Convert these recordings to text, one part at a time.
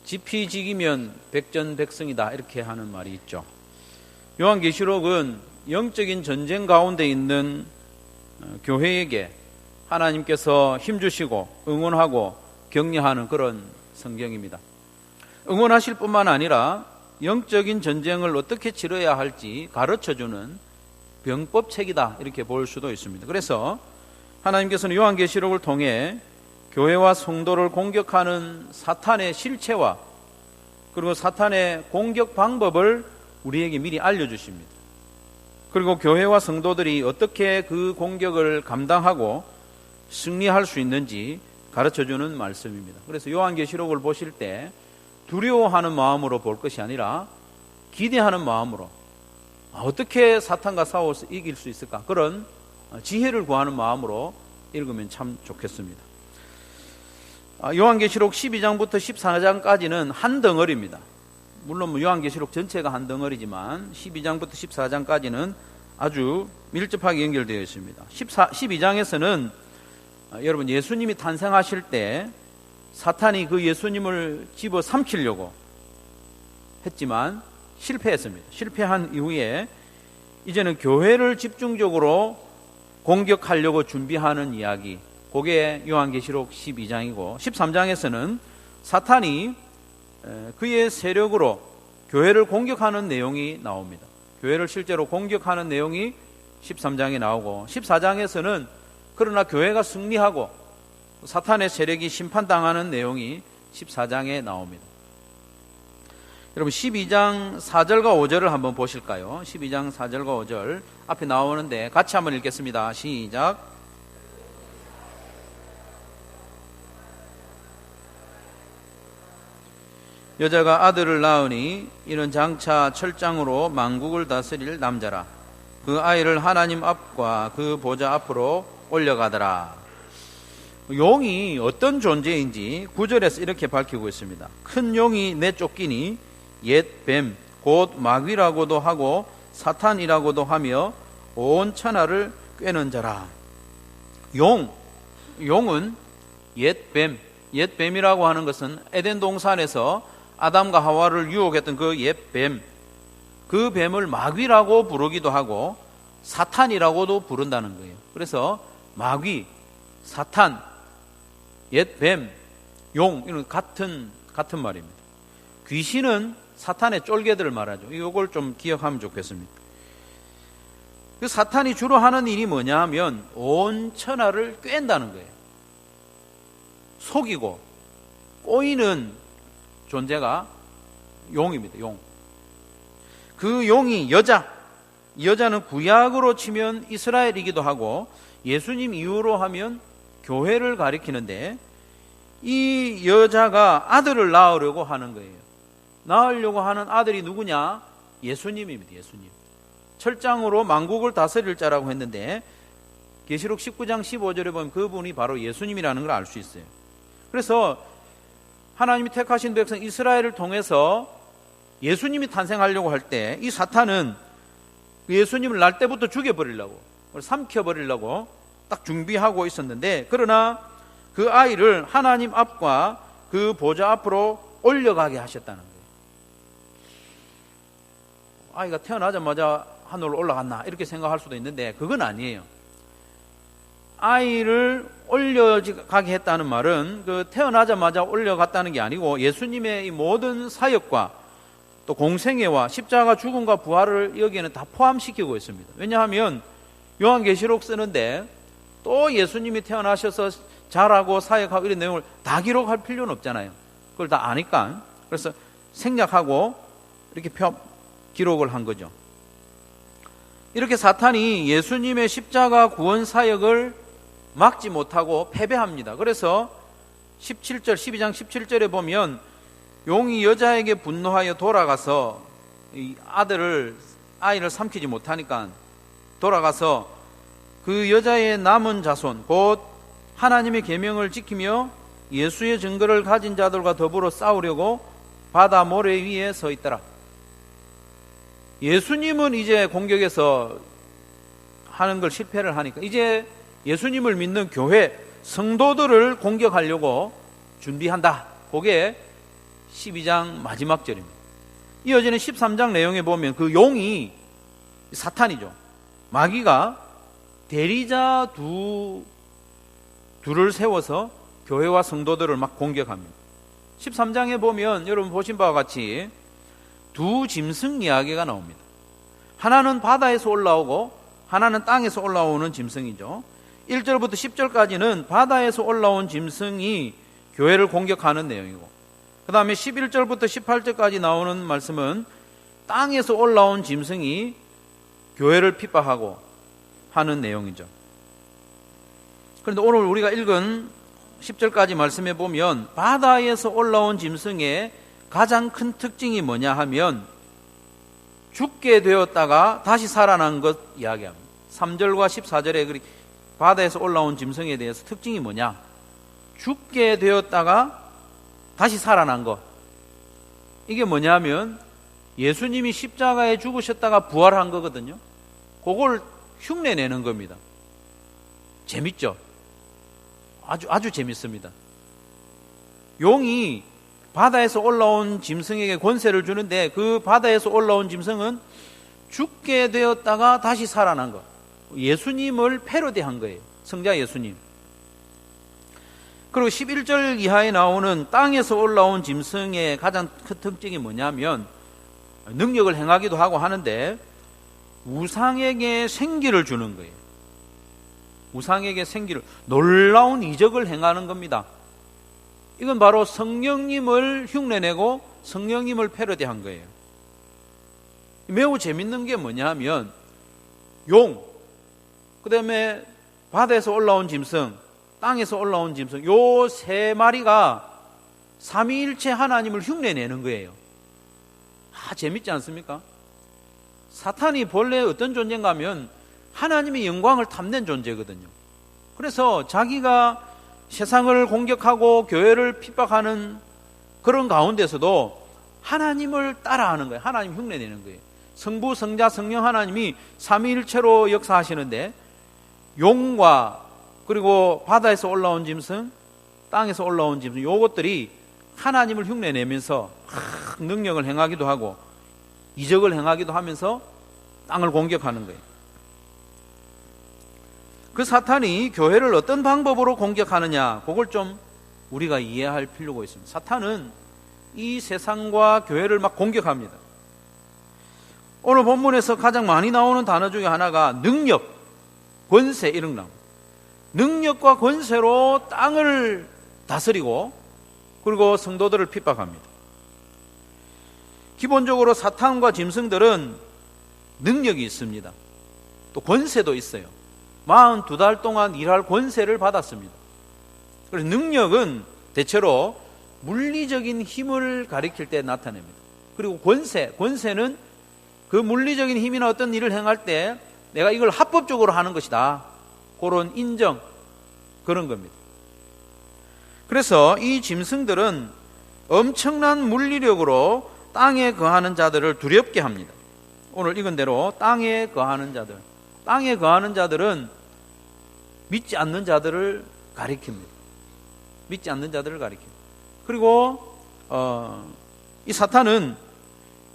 지피지기면 백전백승이다 이렇게 하는 말이 있죠. 요한계시록은 영적인 전쟁 가운데 있는 교회에게 하나님께서 힘주시고 응원하고 격려하는 그런 성경입니다. 응원하실 뿐만 아니라 영적인 전쟁을 어떻게 치러야 할지 가르쳐주는 병법책이다 이렇게 볼 수도 있습니다. 그래서 하나님께서는 요한계시록을 통해 교회와 성도를 공격하는 사탄의 실체와 그리고 사탄의 공격 방법을 우리에게 미리 알려주십니다. 그리고 교회와 성도들이 어떻게 그 공격을 감당하고 승리할 수 있는지 가르쳐주는 말씀입니다. 그래서 요한계시록을 보실 때 두려워하는 마음으로 볼 것이 아니라 기대하는 마음으로 어떻게 사탄과 싸워서 이길 수 있을까, 그런 지혜를 구하는 마음으로 읽으면 참 좋겠습니다. 요한계시록 12장부터 14장까지는 한 덩어리입니다. 물론 요한계시록 전체가 한 덩어리지만 12장부터 14장까지는 아주 밀접하게 연결되어 있습니다. 12장에서는 여러분 예수님이 탄생하실 때 사탄이 그 예수님을 집어 삼키려고 했지만 실패했습니다. 실패한 이후에 이제는 교회를 집중적으로 공격하려고 준비하는 이야기, 그게 요한계시록 12장이고 13장에서는 사탄이 그의 세력으로 교회를 공격하는 내용이 나옵니다. 교회를 실제로 공격하는 내용이 13장에 나오고 14장에서는 그러나 교회가 승리하고 사탄의 세력이 심판당하는 내용이 14장에 나옵니다. 여러분 12장 4절과 5절을 한번 보실까요? 12장 4절과 5절 앞에 나오는데 같이 한번 읽겠습니다. 시작. 여자가 아들을 낳으니 이는 장차 철장으로 만국을 다스릴 남자라. 그 아이를 하나님 앞과 그 보좌 앞으로 올려가더라. 용이 어떤 존재인지 9절에서 이렇게 밝히고 있습니다. 큰 용이 내쫓기니 옛 뱀, 곧 마귀라고도 하고 사탄이라고도 하며 온 천하를 꿰는 자라. 용은 옛 뱀, 옛 뱀이라고 하는 것은 에덴 동산에서 아담과 하와를 유혹했던 그 옛 뱀, 그 뱀을 마귀라고 부르기도 하고 사탄이라고도 부른다는 거예요. 그래서 마귀, 사탄, 옛 뱀, 용, 이런 같은 말입니다. 귀신은 사탄의 쫄개들을 말하죠. 이걸 좀 기억하면 좋겠습니다. 그 사탄이 주로 하는 일이 뭐냐 하면 온 천하를 꿰는다는 거예요. 속이고 꼬이는 존재가 용입니다. 용. 그 용이 여자는 구약으로 치면 이스라엘이기도 하고 예수님 이후로 하면 교회를 가리키는데 이 여자가 아들을 낳으려고 하는 거예요. 낳으려고 하는 아들이 누구냐? 예수님입니다. 예수님. 철장으로 만국을 다스릴 자라고 했는데 계시록 19장 15절에 보면 그분이 바로 예수님이라는 걸 알 수 있어요. 그래서 하나님이 택하신 백성 이스라엘을 통해서 예수님이 탄생하려고 할 때 이 사탄은 예수님을 날 때부터 죽여버리려고, 삼켜버리려고 딱 준비하고 있었는데, 그러나 그 아이를 하나님 앞과 그 보좌 앞으로 올려가게 하셨다는 거예요. 아이가 태어나자마자 하늘로 올라갔나 이렇게 생각할 수도 있는데 그건 아니에요. 아이를 올려가게 했다는 말은 그 태어나자마자 올려갔다는 게 아니고 예수님의 이 모든 사역과 또 공생애와 십자가 죽음과 부활을 여기에는 다 포함시키고 있습니다. 왜냐하면 요한계시록 쓰는데 또 예수님이 태어나셔서 자라고 사역하고 이런 내용을 다 기록할 필요는 없잖아요. 그걸 다 아니까. 그래서 생략하고 이렇게 기록을 한 거죠. 이렇게 사탄이 예수님의 십자가 구원 사역을 막지 못하고 패배합니다. 그래서 12장 17절에 보면 용이 여자에게 분노하여 돌아가서 이 아이를 삼키지 못하니까 돌아가서 그 여자의 남은 자손, 곧 하나님의 계명을 지키며 예수의 증거를 가진 자들과 더불어 싸우려고 바다 모래 위에 서 있더라. 예수님은 이제 공격에서 하는 걸 실패를 하니까 이제 예수님을 믿는 교회 성도들을 공격하려고 준비한다. 그게 12장 마지막 절입니다. 이어지는 13장 내용에 보면 그 용이 사탄이죠. 마귀가 대리자 둘을 세워서 교회와 성도들을 막 공격합니다. 13장에 보면 여러분 보신 바와 같이 두 짐승 이야기가 나옵니다. 하나는 바다에서 올라오고 하나는 땅에서 올라오는 짐승이죠. 1절부터 10절까지는 바다에서 올라온 짐승이 교회를 공격하는 내용이고, 그 다음에 11절부터 18절까지 나오는 말씀은 땅에서 올라온 짐승이 교회를 핍박하고 하는 내용이죠. 그런데 오늘 우리가 읽은 10절까지 말씀해 보면 바다에서 올라온 짐승의 가장 큰 특징이 뭐냐 하면 죽게 되었다가 다시 살아난 것 이야기합니다. 3절과 14절에 바다에서 올라온 짐승에 대해서 특징이 뭐냐? 죽게 되었다가 다시 살아난 것. 이게 뭐냐면 예수님이 십자가에 죽으셨다가 부활한 거거든요. 그걸 흉내내는 겁니다. 재밌죠? 아주 재밌습니다. 용이 바다에서 올라온 짐승에게 권세를 주는데 그 바다에서 올라온 짐승은 죽게 되었다가 다시 살아난 것. 예수님을 패러디한 거예요. 성자 예수님. 그리고 11절 이하에 나오는 땅에서 올라온 짐승의 가장 큰 특징이 뭐냐면 능력을 행하기도 하고 하는데 우상에게 생기를 주는 거예요. 우상에게 생기를, 놀라운 이적을 행하는 겁니다. 이건 바로 성령님을 흉내내고 성령님을 패러디한 거예요. 매우 재밌는 게 뭐냐 하면 용, 그 다음에 바다에서 올라온 짐승, 땅에서 올라온 짐승, 요 세 마리가 삼위일체 하나님을 흉내내는 거예요. 재밌지 않습니까? 사탄이 본래 어떤 존재인가 하면 하나님의 영광을 탐낸 존재거든요. 그래서 자기가 세상을 공격하고 교회를 핍박하는 그런 가운데서도 하나님을 따라하는 거예요. 하나님 흉내내는 거예요. 성부, 성자, 성령 하나님이 삼위일체로 역사하시는데 용과 그리고 바다에서 올라온 짐승, 땅에서 올라온 짐승, 요것들이 하나님을 흉내내면서 능력을 행하기도 하고 이적을 행하기도 하면서 땅을 공격하는 거예요. 그 사탄이 교회를 어떤 방법으로 공격하느냐, 그걸 좀 우리가 이해할 필요가 있습니다. 사탄은 이 세상과 교회를 막 공격합니다. 오늘 본문에서 가장 많이 나오는 단어 중에 하나가 능력, 권세 이런 거. 능력과 권세로 땅을 다스리고 그리고 성도들을 핍박합니다. 기본적으로 사탄과 짐승들은 능력이 있습니다. 또 권세도 있어요. 42달 동안 일할 권세를 받았습니다. 그래서 능력은 대체로 물리적인 힘을 가리킬 때 나타냅니다. 그리고 권세는 그 물리적인 힘이나 어떤 일을 행할 때 내가 이걸 합법적으로 하는 것이다. 그런 인정, 그런 겁니다. 그래서 이 짐승들은 엄청난 물리력으로 땅에 거하는 자들을 두렵게 합니다. 오늘 읽은 대로 땅에 거하는 자들. 땅에 거하는 자들은 믿지 않는 자들을 가리킵니다. 믿지 않는 자들을 가리킵니다. 그리고 이 사탄은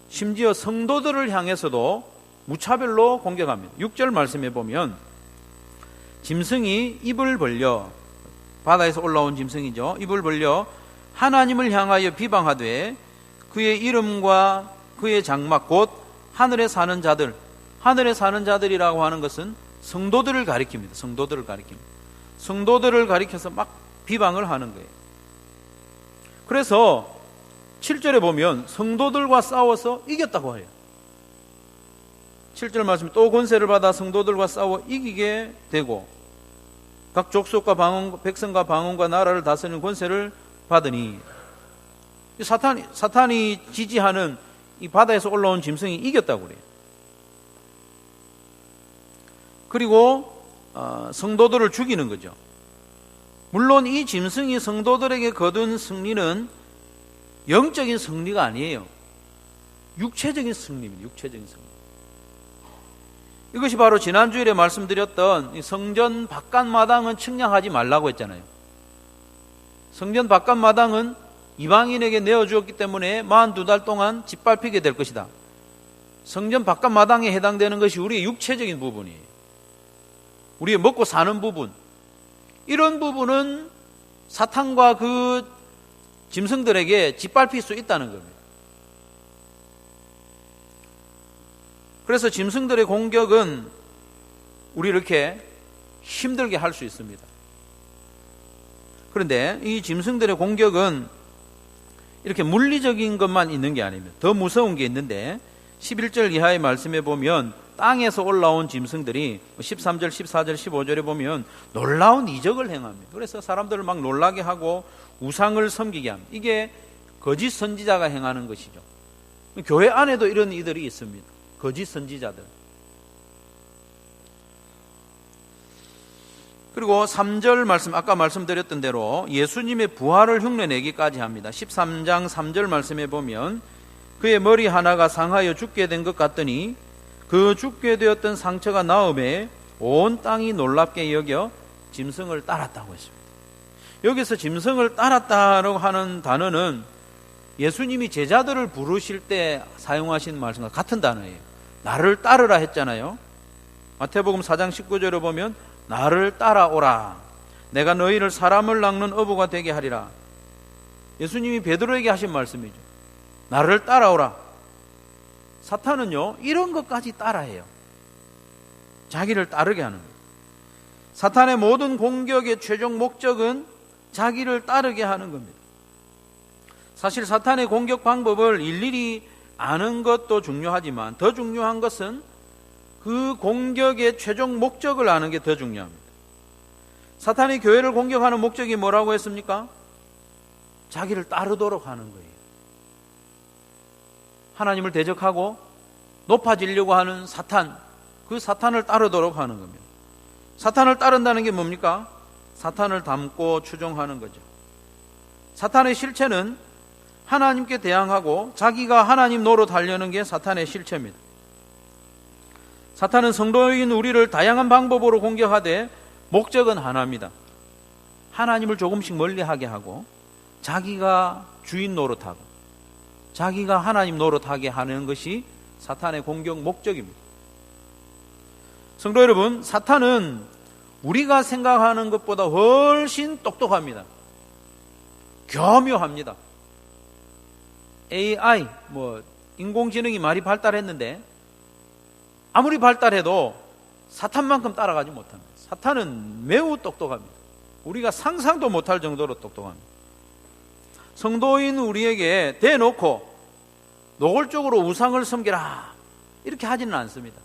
심지어 성도들을 향해서도 무차별로 공격합니다. 6절 말씀해 보면 짐승이 입을 벌려, 바다에서 올라온 짐승이죠. 입을 벌려 하나님을 향하여 비방하되 그의 이름과 그의 장막 곧 하늘에 사는 자들, 하늘에 사는 자들이라고 하는 것은 성도들을 가리킵니다. 성도들을 가리킵니다. 성도들을 가리켜서 막 비방을 하는 거예요. 그래서 7절에 보면 성도들과 싸워서 이겼다고 해요. 7절 말씀, 또 권세를 받아 성도들과 싸워 이기게 되고 각 족속과 백성과 방언과 나라를 다스리는 권세를 받으니, 사탄이 지지하는 이 바다에서 올라온 짐승이 이겼다고 그래요. 그리고 성도들을 죽이는 거죠. 물론 이 짐승이 성도들에게 거둔 승리는 영적인 승리가 아니에요. 육체적인 승리입니다. 육체적인 승리. 이것이 바로 지난주일에 말씀드렸던 성전 바깥마당은 측량하지 말라고 했잖아요. 성전 바깥마당은 이방인에게 내어주었기 때문에 42달 동안 짓밟히게 될 것이다. 성전 바깥 마당에 해당되는 것이 우리의 육체적인 부분이에요. 우리의 먹고 사는 부분. 이런 부분은 사탄과 그 짐승들에게 짓밟힐 수 있다는 겁니다. 그래서 짐승들의 공격은 우리를 이렇게 힘들게 할 수 있습니다. 그런데 이 짐승들의 공격은 이렇게 물리적인 것만 있는 게 아닙니다. 더 무서운 게 있는데 11절 이하의 말씀에 보면 땅에서 올라온 짐승들이 13절, 14절, 15절에 보면 놀라운 이적을 행합니다. 그래서 사람들을 막 놀라게 하고 우상을 섬기게 합니다. 이게 거짓 선지자가 행하는 것이죠. 교회 안에도 이런 이들이 있습니다. 거짓 선지자들. 그리고 3절 말씀, 아까 말씀드렸던 대로 예수님의 부활을 흉내내기까지 합니다. 13장 3절 말씀에 보면 그의 머리 하나가 상하여 죽게 된 것 같더니 그 죽게 되었던 상처가 나음에 온 땅이 놀랍게 여겨 짐승을 따랐다고 했습니다. 여기서 짐승을 따랐다고 하는 단어는 예수님이 제자들을 부르실 때 사용하신 말씀과 같은 단어예요. 나를 따르라 했잖아요. 마태복음 4장 19절에 보면 나를 따라오라. 내가 너희를 사람을 낚는 어부가 되게 하리라. 예수님이 베드로에게 하신 말씀이죠. 나를 따라오라. 사탄은요, 이런 것까지 따라해요. 자기를 따르게 하는 거예요. 사탄의 모든 공격의 최종 목적은 자기를 따르게 하는 겁니다. 사실 사탄의 공격 방법을 일일이 아는 것도 중요하지만 더 중요한 것은 그 공격의 최종 목적을 아는 게 더 중요합니다. 사탄이 교회를 공격하는 목적이 뭐라고 했습니까? 자기를 따르도록 하는 거예요. 하나님을 대적하고 높아지려고 하는 사탄, 그 사탄을 따르도록 하는 겁니다. 사탄을 따른다는 게 뭡니까? 사탄을 닮고 추종하는 거죠. 사탄의 실체는 하나님께 대항하고 자기가 하나님 노릇하려는 게 사탄의 실체입니다. 사탄은 성도인 우리를 다양한 방법으로 공격하되 목적은 하나입니다. 하나님을 조금씩 멀리하게 하고 자기가 주인 노릇하고 자기가 하나님 노릇하게 하는 것이 사탄의 공격 목적입니다. 성도 여러분, 사탄은 우리가 생각하는 것보다 훨씬 똑똑합니다. 교묘합니다. AI, 인공지능이 많이 발달했는데 아무리 발달해도 사탄만큼 따라가지 못합니다. 사탄은 매우 똑똑합니다. 우리가 상상도 못할 정도로 똑똑합니다. 성도인 우리에게 대놓고 노골적으로 우상을 섬기라 이렇게 하지는 않습니다.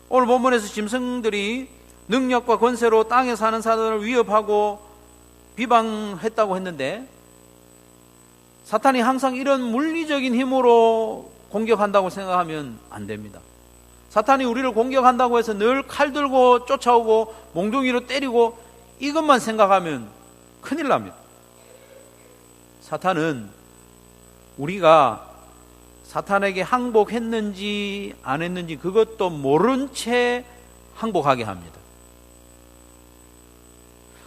오늘 본문에서 짐승들이 능력과 권세로 땅에 사는 사람을 위협하고 비방했다고 했는데 사탄이 항상 이런 물리적인 힘으로 공격한다고 생각하면 안 됩니다. 사탄이 우리를 공격한다고 해서 늘 칼 들고 쫓아오고 몽둥이로 때리고 이것만 생각하면 큰일 납니다. 사탄은 우리가 사탄에게 항복했는지 안 했는지 그것도 모른 채 항복하게 합니다.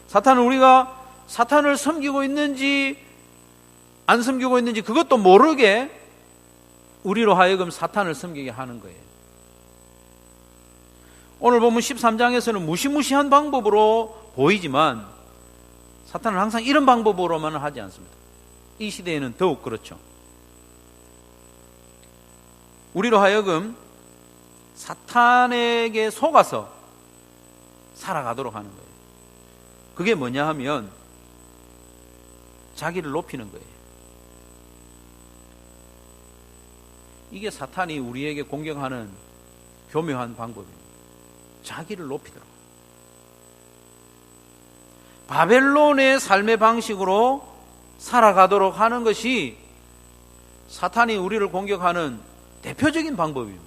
사탄은 우리가 사탄을 섬기고 있는지 안 섬기고 있는지 그것도 모르게 우리로 하여금 사탄을 섬기게 하는 거예요. 오늘 보면 13장에서는 무시무시한 방법으로 보이지만 사탄은 항상 이런 방법으로만은 하지 않습니다. 이 시대에는 더욱 그렇죠. 우리로 하여금 사탄에게 속아서 살아가도록 하는 거예요. 그게 뭐냐 하면 자기를 높이는 거예요. 이게 사탄이 우리에게 공격하는 교묘한 방법입니다. 자기를 높이도록. 바벨론의 삶의 방식으로 살아가도록 하는 것이 사탄이 우리를 공격하는 대표적인 방법입니다.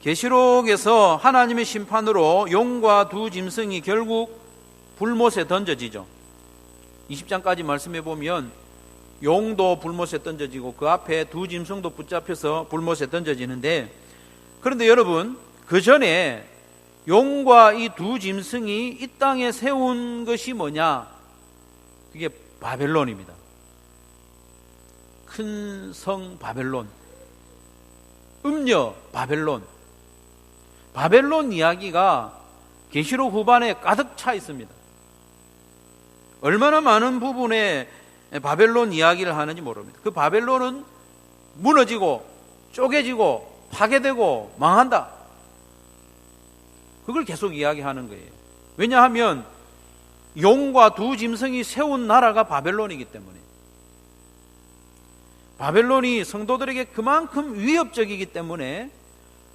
계시록에서 하나님의 심판으로 용과 두 짐승이 결국 불못에 던져지죠. 20장까지 말씀해 보면 용도 불못에 던져지고 그 앞에 두 짐승도 붙잡혀서 불못에 던져지는데, 그런데 여러분, 그 전에 용과 이 두 짐승이 이 땅에 세운 것이 뭐냐? 그게 바벨론입니다. 큰 성 바벨론, 음녀 바벨론. 바벨론 이야기가 계시록 후반에 가득 차 있습니다. 얼마나 많은 부분에 바벨론 이야기를 하는지 모릅니다. 그 바벨론은 무너지고 쪼개지고 파괴되고 망한다. 그걸 계속 이야기하는 거예요. 왜냐하면 용과 두 짐승이 세운 나라가 바벨론이기 때문에. 바벨론이 성도들에게 그만큼 위협적이기 때문에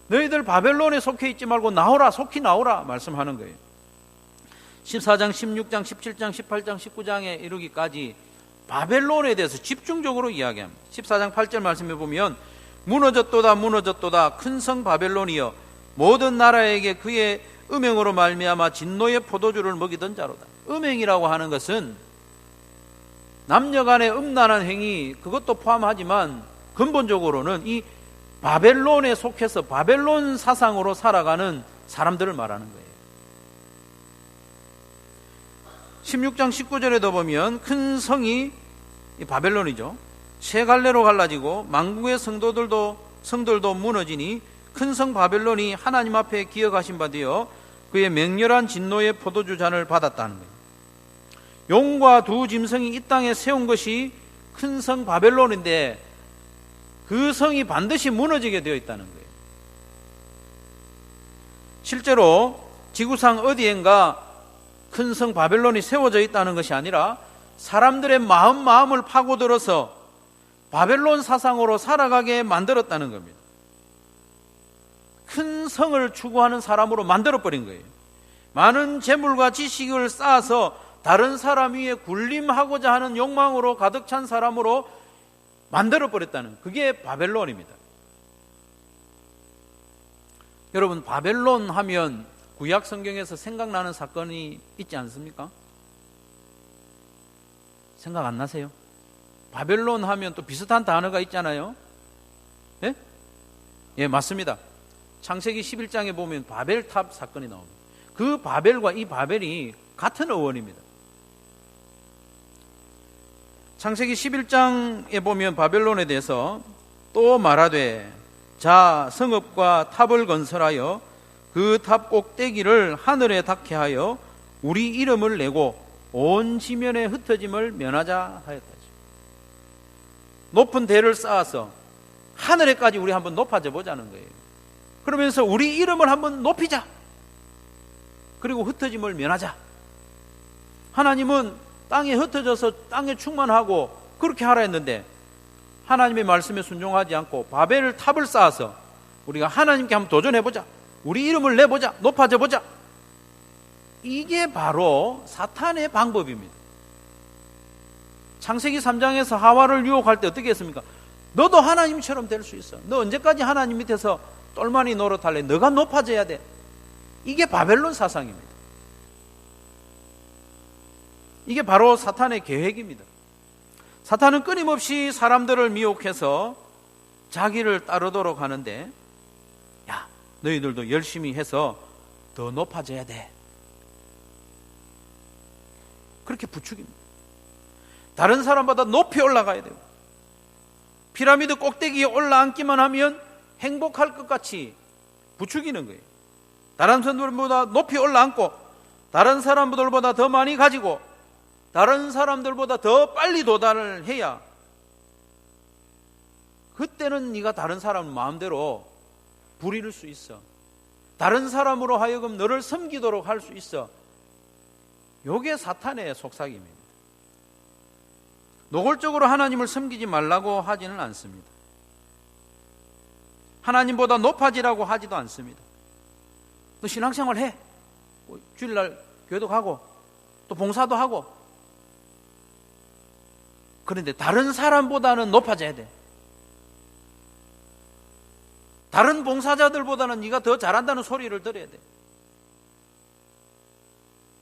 너희들 바벨론에 속해 있지 말고 나오라, 속히 나오라 말씀하는 거예요. 14장, 16장, 17장, 18장, 19장에 이르기까지 바벨론에 대해서 집중적으로 이야기합니다. 14장 8절 말씀해 보면 무너졌도다 무너졌도다 큰 성 바벨론이여 모든 나라에게 그의 음행으로 말미암아 진노의 포도주를 먹이던 자로다. 음행이라고 하는 것은 남녀간의 음란한 행위, 그것도 포함하지만 근본적으로는 이 바벨론에 속해서 바벨론 사상으로 살아가는 사람들을 말하는 거예요. 16장 19절에도 보면 큰 성이 바벨론이죠. 세 갈래로 갈라지고 만국의 성들도 무너지니 큰 성 바벨론이 하나님 앞에 기억하신 바 되어 그의 맹렬한 진노의 포도주 잔을 받았다는 거예요. 용과 두 짐승이 이 땅에 세운 것이 큰 성 바벨론인데 그 성이 반드시 무너지게 되어 있다는 거예요. 실제로 지구상 어디엔가 큰 성 바벨론이 세워져 있다는 것이 아니라 사람들의 마음을 파고들어서 바벨론 사상으로 살아가게 만들었다는 겁니다. 큰 성을 추구하는 사람으로 만들어버린 거예요. 많은 재물과 지식을 쌓아서 다른 사람 위에 군림하고자 하는 욕망으로 가득 찬 사람으로 만들어버렸다는, 그게 바벨론입니다. 여러분, 바벨론 하면 구약 성경에서 생각나는 사건이 있지 않습니까? 생각 안 나세요? 바벨론 하면 또 비슷한 단어가 있잖아요. 예? 예, 맞습니다. 창세기 11장에 보면 바벨탑 사건이 나옵니다. 그 바벨과 이 바벨이 같은 어원입니다. 창세기 11장에 보면 바벨론에 대해서 또 말하되 자 성읍과 탑을 건설하여 그 탑 꼭대기를 하늘에 닿게 하여 우리 이름을 내고 온 지면에 흩어짐을 면하자 하였다. 높은 대를 쌓아서 하늘에까지 우리 한번 높아져 보자는 거예요. 그러면서 우리 이름을 한번 높이자. 그리고 흩어짐을 면하자. 하나님은 땅에 흩어져서 땅에 충만하고 그렇게 하라 했는데 하나님의 말씀에 순종하지 않고 바벨 탑을 쌓아서 우리가 하나님께 한번 도전해보자. 우리 이름을 내보자. 높아져 보자. 이게 바로 사탄의 방법입니다. 창세기 3장에서 하와를 유혹할 때 어떻게 했습니까? 너도 하나님처럼 될 수 있어. 너 언제까지 하나님 밑에서 똘마니 노릇할래? 너가 높아져야 돼. 이게 바벨론 사상입니다. 이게 바로 사탄의 계획입니다. 사탄은 끊임없이 사람들을 미혹해서 자기를 따르도록 하는데, 야, 너희들도 열심히 해서 더 높아져야 돼. 그렇게 부추깁니다. 다른 사람보다 높이 올라가야 되고, 피라미드 꼭대기에 올라앉기만 하면 행복할 것 같이 부추기는 거예요. 다른 사람들보다 높이 올라앉고, 다른 사람들보다 더 많이 가지고, 다른 사람들보다 더 빨리 도달을 해야 그때는 네가 다른 사람 마음대로 부릴 수 있어. 다른 사람으로 하여금 너를 섬기도록 할 수 있어. 요게 사탄의 속삭임입니다. 노골적으로 하나님을 섬기지 말라고 하지는 않습니다. 하나님보다 높아지라고 하지도 않습니다. 너 신앙생활 해. 주일날 교회도 가고 또 봉사도 하고. 그런데 다른 사람보다는 높아져야 돼. 다른 봉사자들보다는 네가 더 잘한다는 소리를 들어야 돼.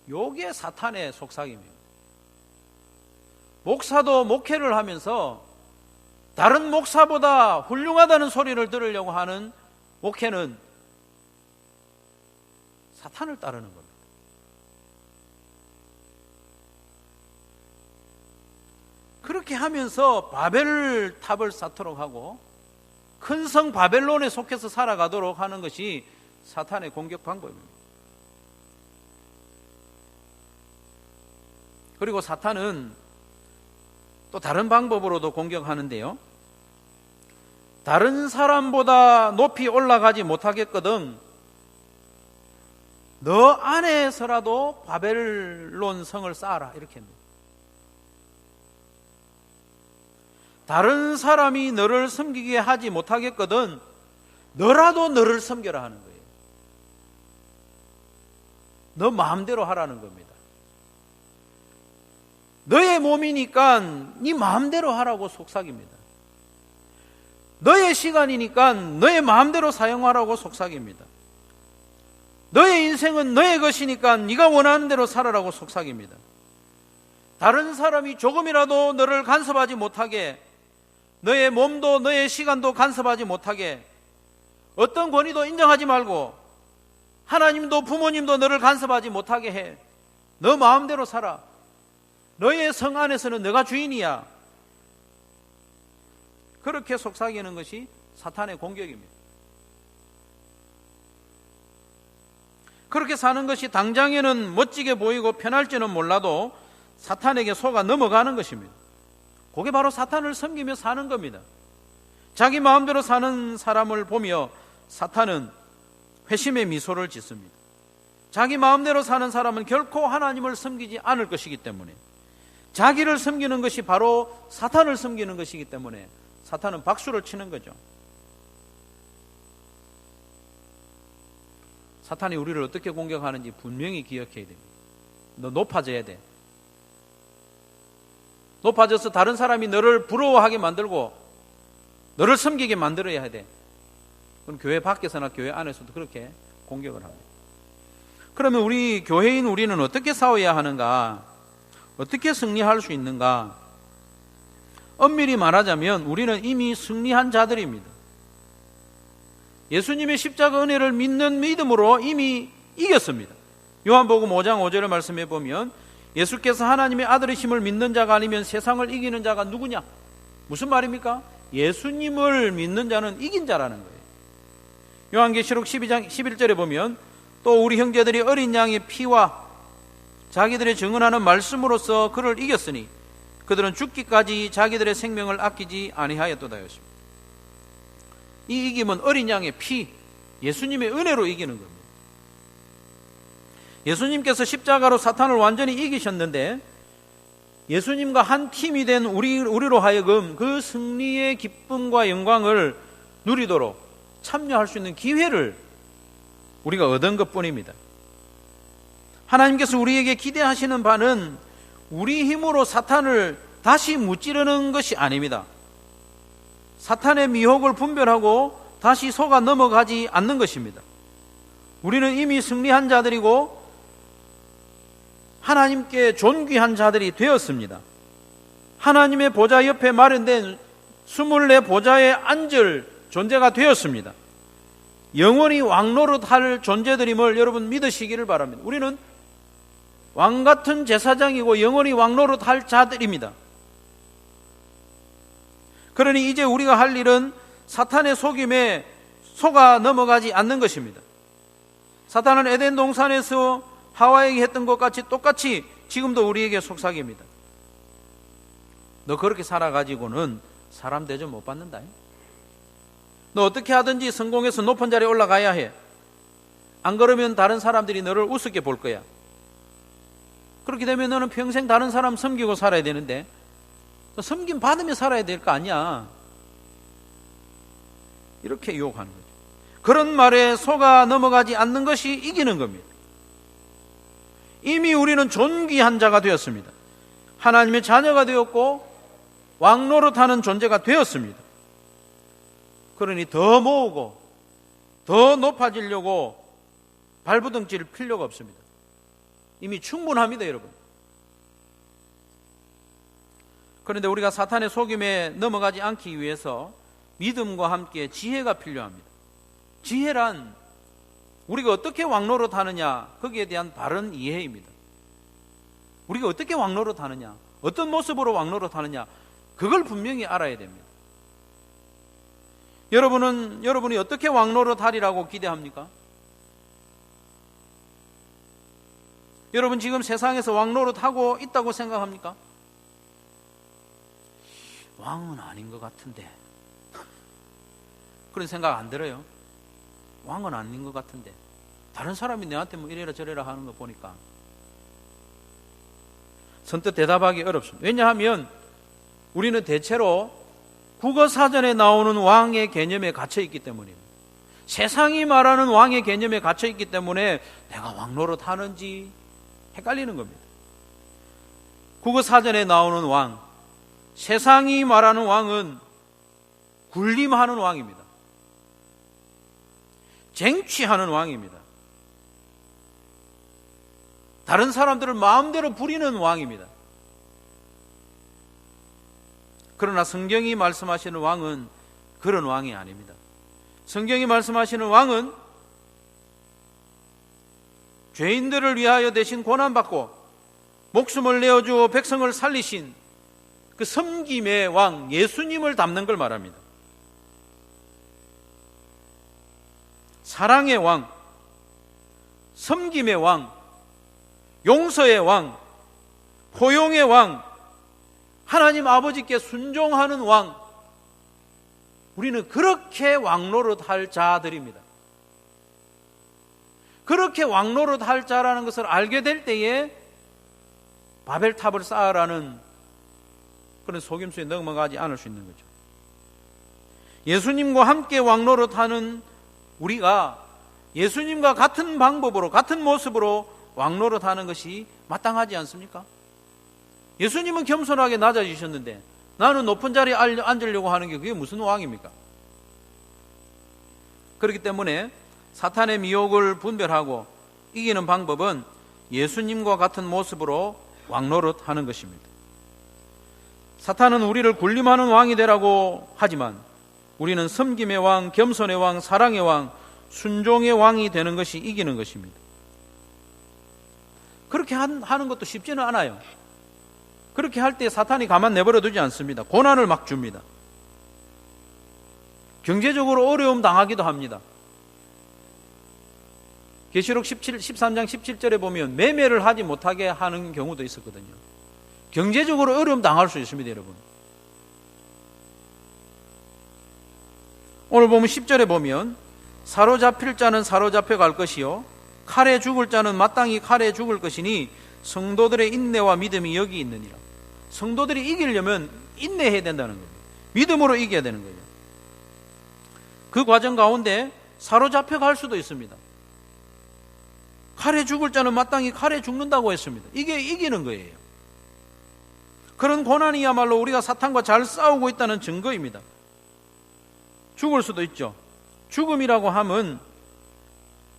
요게 사탄의 속삭임입니다. 목사도 목회를 하면서 다른 목사보다 훌륭하다는 소리를 들으려고 하는 목회는 사탄을 따르는 겁니다. 그렇게 하면서 바벨 탑을 쌓도록 하고 큰 성 바벨론에 속해서 살아가도록 하는 것이 사탄의 공격 방법입니다. 그리고 사탄은 또 다른 방법으로도 공격하는데요. 다른 사람보다 높이 올라가지 못하겠거든 너 안에서라도 바벨론 성을 쌓아라 이렇게 합니다. 다른 사람이 너를 섬기게 하지 못하겠거든 너라도 너를 섬겨라 하는 거예요. 너 마음대로 하라는 겁니다. 너의 몸이니까 네 마음대로 하라고 속삭입니다. 너의 시간이니까 너의 마음대로 사용하라고 속삭입니다. 너의 인생은 너의 것이니까 네가 원하는 대로 살아라고 속삭입니다. 다른 사람이 조금이라도 너를 간섭하지 못하게, 너의 몸도 너의 시간도 간섭하지 못하게, 어떤 권위도 인정하지 말고 하나님도 부모님도 너를 간섭하지 못하게 해. 너 마음대로 살아. 너의 성 안에서는 너가 주인이야. 그렇게 속삭이는 것이 사탄의 공격입니다. 그렇게 사는 것이 당장에는 멋지게 보이고 편할지는 몰라도 사탄에게 속아 넘어가는 것입니다. 그게 바로 사탄을 섬기며 사는 겁니다. 자기 마음대로 사는 사람을 보며 사탄은 회심의 미소를 짓습니다. 자기 마음대로 사는 사람은 결코 하나님을 섬기지 않을 것이기 때문에, 자기를 섬기는 것이 바로 사탄을 섬기는 것이기 때문에 사탄은 박수를 치는 거죠. 사탄이 우리를 어떻게 공격하는지 분명히 기억해야 됩니다. 너 높아져야 돼. 높아져서 다른 사람이 너를 부러워하게 만들고 너를 섬기게 만들어야 돼. 그럼 교회 밖에서나 교회 안에서도 그렇게 공격을 합니다. 그러면 우리 교회인 우리는 어떻게 싸워야 하는가? 어떻게 승리할 수 있는가? 엄밀히 말하자면 우리는 이미 승리한 자들입니다. 예수님의 십자가 은혜를 믿는 믿음으로 이미 이겼습니다. 요한복음 5장 5절을 말씀해 보면 예수께서 하나님의 아들이심을 믿는 자가 아니면 세상을 이기는 자가 누구냐? 무슨 말입니까? 예수님을 믿는 자는 이긴 자라는 거예요. 요한계시록 12장 11절에 보면 또 우리 형제들이 어린 양의 피와 자기들의 증언하는 말씀으로써 그를 이겼으니 그들은 죽기까지 자기들의 생명을 아끼지 아니하였도다 했습니다. 이 이김은 어린 양의 피, 예수님의 은혜로 이기는 겁니다. 예수님께서 십자가로 사탄을 완전히 이기셨는데 예수님과 한 팀이 된 우리로 하여금 그 승리의 기쁨과 영광을 누리도록 참여할 수 있는 기회를 우리가 얻은 것뿐입니다. 하나님께서 우리에게 기대하시는 바는 우리 힘으로 사탄을 다시 무찌르는 것이 아닙니다. 사탄의 미혹을 분별하고 다시 속아 넘어가지 않는 것입니다. 우리는 이미 승리한 자들이고 하나님께 존귀한 자들이 되었습니다. 하나님의 보좌 옆에 마련된 24 보좌에 앉을 존재가 되었습니다. 영원히 왕노릇할 존재들임을 여러분 믿으시기를 바랍니다. 우리는 왕같은 제사장이고 영원히 왕노릇할 자들입니다. 그러니 이제 우리가 할 일은 사탄의 속임에 속아 넘어가지 않는 것입니다. 사탄은 에덴 동산에서 하와에게 했던 것 같이 똑같이 지금도 우리에게 속삭입니다. 너 그렇게 살아가지고는 사람 대접 못 받는다. 너 어떻게 하든지 성공해서 높은 자리에 올라가야 해. 안 그러면 다른 사람들이 너를 우습게 볼 거야. 그렇게 되면 너는 평생 다른 사람 섬기고 살아야 되는데 너 섬김 받으며 살아야 될 거 아니야. 이렇게 유혹하는 거죠. 그런 말에 속아 넘어가지 않는 것이 이기는 겁니다. 이미 우리는 존귀한 자가 되었습니다. 하나님의 자녀가 되었고 왕노릇하는 존재가 되었습니다. 그러니 더 모으고 더 높아지려고 발부둥지를 필 필요가 없습니다. 이미 충분합니다, 여러분. 그런데 우리가 사탄의 속임에 넘어가지 않기 위해서 믿음과 함께 지혜가 필요합니다. 지혜란 우리가 어떻게 왕노릇 하느냐, 거기에 대한 바른 이해입니다. 우리가 어떻게 왕노릇 하느냐, 어떤 모습으로 왕노릇 하느냐, 그걸 분명히 알아야 됩니다. 여러분이 어떻게 왕노릇 하리라고 기대합니까? 여러분 지금 세상에서 왕노릇 하고 있다고 생각합니까? 왕은 아닌 것 같은데 그런 생각 안 들어요? 왕은 아닌 것 같은데 다른 사람이 내한테 뭐 이래라 저래라 하는 거 보니까 선뜻 대답하기 어렵습니다. 왜냐하면 우리는 대체로 국어사전에 나오는 왕의 개념에 갇혀 있기 때문입니다. 세상이 말하는 왕의 개념에 갇혀 있기 때문에 내가 왕노릇 하는지 헷갈리는 겁니다. 국어사전에 나오는 왕, 세상이 말하는 왕은 군림하는 왕입니다. 쟁취하는 왕입니다. 다른 사람들을 마음대로 부리는 왕입니다. 그러나 성경이 말씀하시는 왕은 그런 왕이 아닙니다. 성경이 말씀하시는 왕은 죄인들을 위하여 대신 고난받고 목숨을 내어주어 백성을 살리신 그 섬김의 왕 예수님을 담는 걸 말합니다. 사랑의 왕, 섬김의 왕, 용서의 왕, 포용의 왕, 하나님 아버지께 순종하는 왕, 우리는 그렇게 왕노릇 할 자들입니다. 그렇게 왕노릇 할 자라는 것을 알게 될 때에 바벨탑을 쌓으라는 그런 속임수에 넘어가지 않을 수 있는 거죠. 예수님과 함께 왕노릇 하는 우리가 예수님과 같은 방법으로 같은 모습으로 왕노릇 하는 것이 마땅하지 않습니까? 예수님은 겸손하게 낮아지셨는데 나는 높은 자리에 앉으려고 하는 게 그게 무슨 왕입니까? 그렇기 때문에 사탄의 미혹을 분별하고 이기는 방법은 예수님과 같은 모습으로 왕노릇 하는 것입니다. 사탄은 우리를 군림하는 왕이 되라고 하지만 우리는 섬김의 왕, 겸손의 왕, 사랑의 왕, 순종의 왕이 되는 것이 이기는 것입니다. 그렇게 하는 것도 쉽지는 않아요. 그렇게 할 때 사탄이 가만 내버려 두지 않습니다. 고난을 막 줍니다. 경제적으로 어려움 당하기도 합니다. 계시록 13장 17절에 보면 매매를 하지 못하게 하는 경우도 있었거든요. 경제적으로 어려움 당할 수 있습니다, 여러분. 오늘 보면 10절에 보면 사로잡힐 자는 사로잡혀 갈 것이요 칼에 죽을 자는 마땅히 칼에 죽을 것이니 성도들의 인내와 믿음이 여기 있느니라. 성도들이 이기려면 인내해야 된다는 거예요. 믿음으로 이겨야 되는 거예요. 그 과정 가운데 사로잡혀 갈 수도 있습니다. 칼에 죽을 자는 마땅히 칼에 죽는다고 했습니다. 이게 이기는 거예요. 그런 고난이야말로 우리가 사탄과 잘 싸우고 있다는 증거입니다. 죽을 수도 있죠. 죽음이라고 하면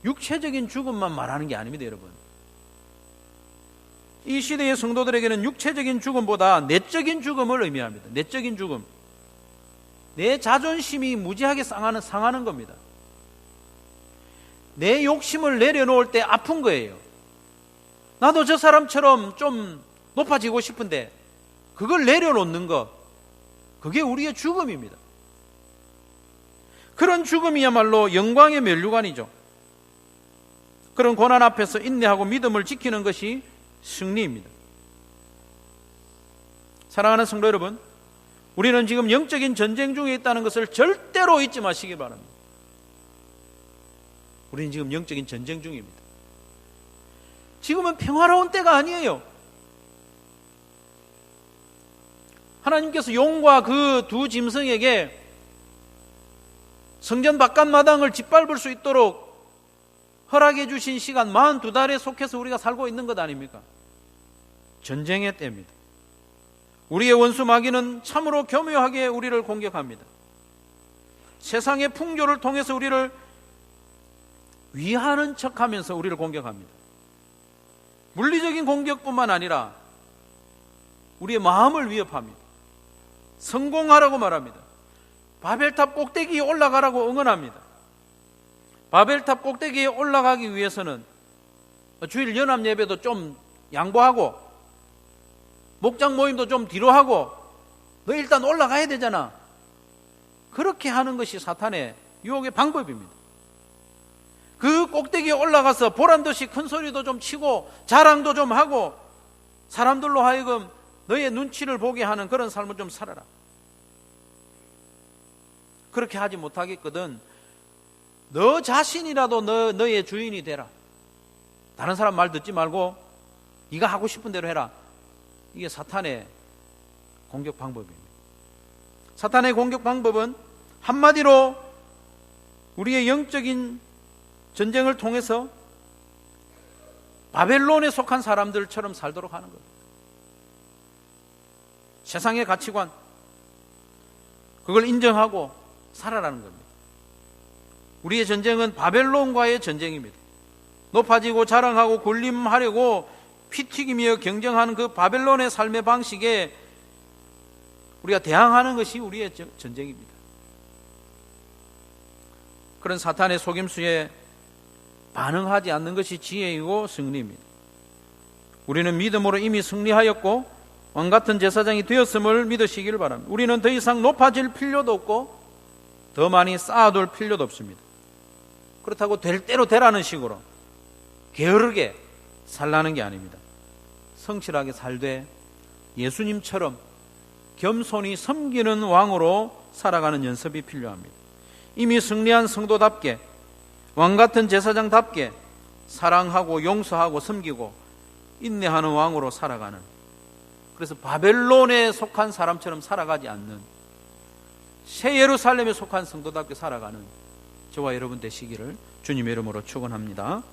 육체적인 죽음만 말하는 게 아닙니다, 여러분. 이 시대의 성도들에게는 육체적인 죽음보다 내적인 죽음을 의미합니다. 내적인 죽음. 내 자존심이 무지하게 상하는 겁니다. 내 욕심을 내려놓을 때 아픈 거예요. 나도 저 사람처럼 좀 높아지고 싶은데 그걸 내려놓는 것, 그게 우리의 죽음입니다. 그런 죽음이야말로 영광의 면류관이죠. 그런 고난 앞에서 인내하고 믿음을 지키는 것이 승리입니다. 사랑하는 성도 여러분, 우리는 지금 영적인 전쟁 중에 있다는 것을 절대로 잊지 마시기 바랍니다. 우리는 지금 영적인 전쟁 중입니다. 지금은 평화로운 때가 아니에요. 하나님께서 용과 그 두 짐승에게 성전 바깥마당을 짓밟을 수 있도록 허락해 주신 시간 42달에 속해서 우리가 살고 있는 것 아닙니까? 전쟁의 때입니다. 우리의 원수 마귀는 참으로 교묘하게 우리를 공격합니다. 세상의 풍조를 통해서 우리를 위하는 척하면서 우리를 공격합니다. 물리적인 공격뿐만 아니라 우리의 마음을 위협합니다. 성공하라고 말합니다. 바벨탑 꼭대기에 올라가라고 응원합니다. 바벨탑 꼭대기에 올라가기 위해서는 주일 연합 예배도 좀 양보하고 목장 모임도 좀 뒤로 하고 너 일단 올라가야 되잖아. 그렇게 하는 것이 사탄의 유혹의 방법입니다. 그 꼭대기에 올라가서 보란듯이 큰 소리도 좀 치고 자랑도 좀 하고 사람들로 하여금 너의 눈치를 보게 하는 그런 삶을 좀 살아라. 그렇게 하지 못하겠거든 너 자신이라도 너의 주인이 되라. 다른 사람 말 듣지 말고 네가 하고 싶은 대로 해라. 이게 사탄의 공격 방법입니다. 사탄의 공격 방법은 한마디로 우리의 영적인 전쟁을 통해서 바벨론에 속한 사람들처럼 살도록 하는 겁니다. 세상의 가치관, 그걸 인정하고 살아라는 겁니다. 우리의 전쟁은 바벨론과의 전쟁입니다. 높아지고 자랑하고 군림하려고 피 튀기며 경쟁하는 그 바벨론의 삶의 방식에 우리가 대항하는 것이 우리의 전쟁입니다. 그런 사탄의 속임수에 반응하지 않는 것이 지혜이고 승리입니다. 우리는 믿음으로 이미 승리하였고 왕같은 제사장이 되었음을 믿으시기를 바랍니다. 우리는 더 이상 높아질 필요도 없고 더 많이 쌓아둘 필요도 없습니다. 그렇다고 될 대로 되라는 식으로 게으르게 살라는 게 아닙니다. 성실하게 살되 예수님처럼 겸손히 섬기는 왕으로 살아가는 연습이 필요합니다. 이미 승리한 성도답게 왕같은 제사장답게 사랑하고 용서하고 섬기고 인내하는 왕으로 살아가는, 그래서 바벨론에 속한 사람처럼 살아가지 않는 새 예루살렘에 속한 성도답게 살아가는 저와 여러분 되시기를 주님의 이름으로 축원합니다.